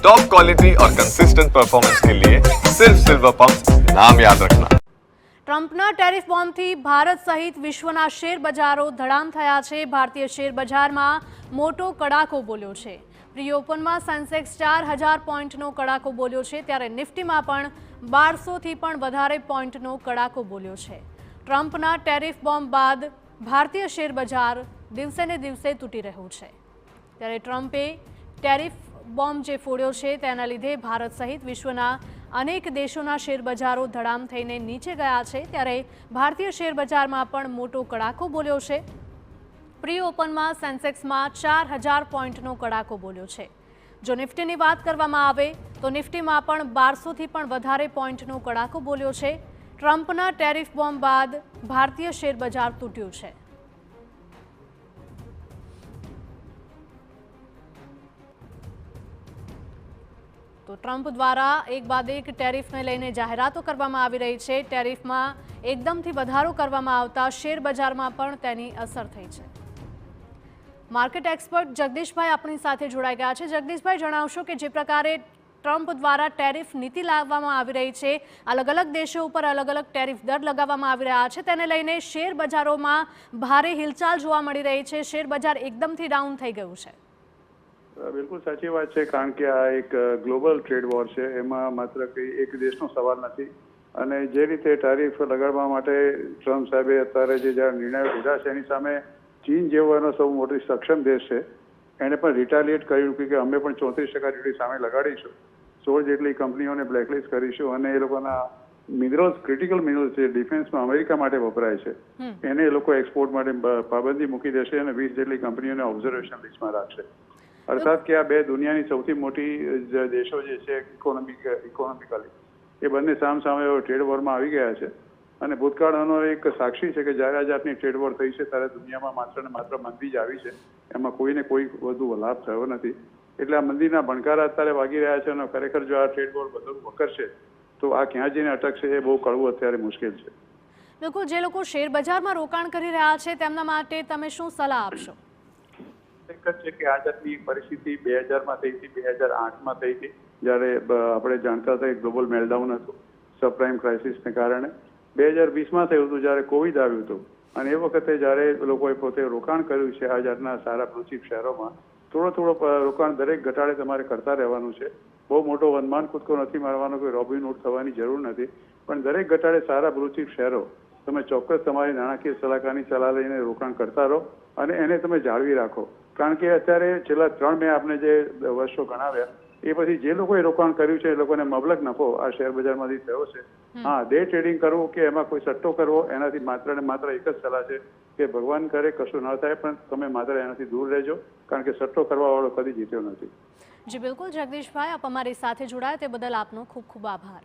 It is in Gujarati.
टॉप क्वालिटी और कंसिस्टेंट परफॉर्मेंस के लिए सिर्फ सिल्वर पंप नाम याद रखना। ટ્રમ્પના ટેરિફ બોમ્બથી ભારત સહિત વિશ્વના શેર બજારો ધડામ થયા છે। ભારતીય શેર બજારમાં મોટો કડાકો બોલ્યો છે। પ્રી ઓપનમાં સેન્સેક્સ 4000 પોઈન્ટનો કડાકો બોલ્યો છે, ત્યારે નિફ્ટીમાં પણ 1200થી પણ વધારે પોઈન્ટનો કડાકો બોલ્યો છે। ટ્રમ્પના ટેરિફ બોમ્બ બાદ ભારતીય શેર બજાર દિવસે ને દિવસે તૂટી રહ્યું છે, ત્યારે ટ્રમ્પે ટેરિફ બોમ્બ જે ફોડ્યો છે તેના લીધે ભારત સહિત વિશ્વના અનેક દેશોના શેર બજારો ધડામ થઈને નીચે ગયા છે, ત્યારે ભારતીય શેર બજારમાં પણ મોટો કડાકો બોલ્યો છે। પ્રી ઓપનમાં સેન્સેક્સમાં 4000 પોઈન્ટનો કડાકો બોલ્યો છે। જો નિફ્ટીની વાત કરવામાં આવે તો નિફ્ટીમાં પણ 1200થી પણ વધારે પોઈન્ટનો કડાકો બોલ્યો છે। ટ્રમ્પના ટેરિફ બોમ્બ બાદ ભારતીય શેર બજાર તૂટ્યું છે। તો ટ્રમ્પ દ્વારા એક બાદ એક ટેરિફને લઈને જાહેરાતો કરવામાં આવી રહી છે। ટેરિફમાં એકદમથી વધારો કરવામાં આવતા શેર બજારમાં પણ તેની અસર થઈ છે। માર્કેટ એક્સપર્ટ જગદીશભાઈ આપણી સાથે જોડાઈ ગયા છે। જગદીશભાઈ, જણાવશો કે જે પ્રકારે ટ્રમ્પ દ્વારા ટેરિફ નીતિ લાવવામાં આવી રહી છે, અલગ અલગ દેશો ઉપર અલગ અલગ ટેરિફ દર લગાવવામાં આવી રહ્યા છે, તેને લઈને શેર બજારોમાં ભારે હિલચાલ જોવા મળી રહી છે। શેર બજાર એકદમથી ડાઉન થઈ ગયું છે। બિલકુલ સાચી વાત છે, કારણ કે આ એક ગ્લોબલ ટ્રેડ વોર છે, એમાં માત્ર કંઈ એક દેશનો સવાલ નથી। અને જે રીતે ટેરિફ લગાડવા માટે ટ્રમ્પ સાહેબે અત્યારે જે નિર્ણયો લીધા છે એની સામે ચીન જેવો એનો સૌ મોટી સક્ષમ દેશ છે, એણે પણ રિટાલિએટ કર્યું કે અમે પણ 34% ડ્યુટી સામે લગાડીશું, 16 જેટલી કંપનીઓને બ્લેકલિસ્ટ કરીશું અને એ લોકોના મિનરલ્સ, ક્રિટિકલ મિનરલ્સ જે ડિફેન્સમાં અમેરિકા માટે વપરાય છે એને એ લોકો એક્સપોર્ટ માટે પાબંદી મૂકી દેશે અને 20 જેટલી કંપનીઓને ઓબ્ઝર્વેશન લિસ્ટમાં રાખશે। અર્થાત કે આ બે દુનિયાની સૌથી મોટી દેશો જે છે ઇકોનોમિકલી એ બંને સામસામે ટ્રેડ વોરમાં આવી ગયા છે। અને ભૂતકાળનો એક સાક્ષી છે કે જ્યારે આ જાતની ટ્રેડ વોર થઈ છે ત્યારે દુનિયામાં માત્ર ને માત્ર મંદી જ આવી છે, એમાં કોઈને કોઈ વધુ લાભ થયો નથી। એટલે આ મંદીના ભણકારા અત્યારે વાગી રહ્યા છે અને ખરેખર જો આ ટ્રેડ વોર બધું વકરશે તો આ ક્યાં જઈને અટકશે એ બહુ કળવું અત્યારે મુશ્કેલ છે। બિલકુલ, જે લોકો શેર બજારમાં રોકાણ કરી રહ્યા છે તેમના માટે તમે શું સલાહ આપશો? એક જ છે કે આ જાતની પરિસ્થિતિ 2000માં થઈ હતી, 2008માં થઈ હતી, જ્યારે આપણે જાણતા હતા ગ્લોબલ મેલ્ટડાઉન હતું સબપ્રાઇમ ક્રાઇસિસને કારણે। 2020માં થયું હતું જ્યારે કોવિડ આવ્યું હતું, અને એ વખતે જ્યારે લોકોએ પોતે રોકાણ કર્યું છે આ જાતના સારા બ્લુચિપ શહેરોમાં, થોડો રોકાણ દરેક ઘટાડે તમારે કરતા રહેવાનું છે। બહુ મોટો વનમાન કૂદકો નથી મારવાનો, કોઈ રોબિનહૂડ થવાની જરૂર નથી, પણ દરેક ઘટાડે સારા બ્લુચિપ શહેરો તમે ચોક્કસ તમારી નાણાકીય સલાહકારની સલાહ લઈને રોકાણ કરતા રહો અને એને તમે જાળવી રાખો। કારણ કે અત્યારે છેલ્લા 3 મેં આપણે જે વર્ષો ગણાવ્યા એ પછી જે લોકોએ રોકાણ કર્યું છે એ લોકોને મબલક નફો આ શેર બજારમાંથી થયો છે। હા, ડે ટ્રેડિંગ કરવું કે એમાં કોઈ સટ્ટો કરવો એનાથી માત્ર ને માત્ર એક જ સલાહ છે કે ભગવાન કરે કશું ન થાય, પણ તમે માત્ર એનાથી દૂર રહેજો, કારણ કે સટ્ટો કરવા વાળો કદી જીત્યો નથી। જી બિલકુલ જગદીશભાઈ, આપ અમારી સાથે જોડાયા તે બદલ આપનો ખૂબ ખૂબ આભાર।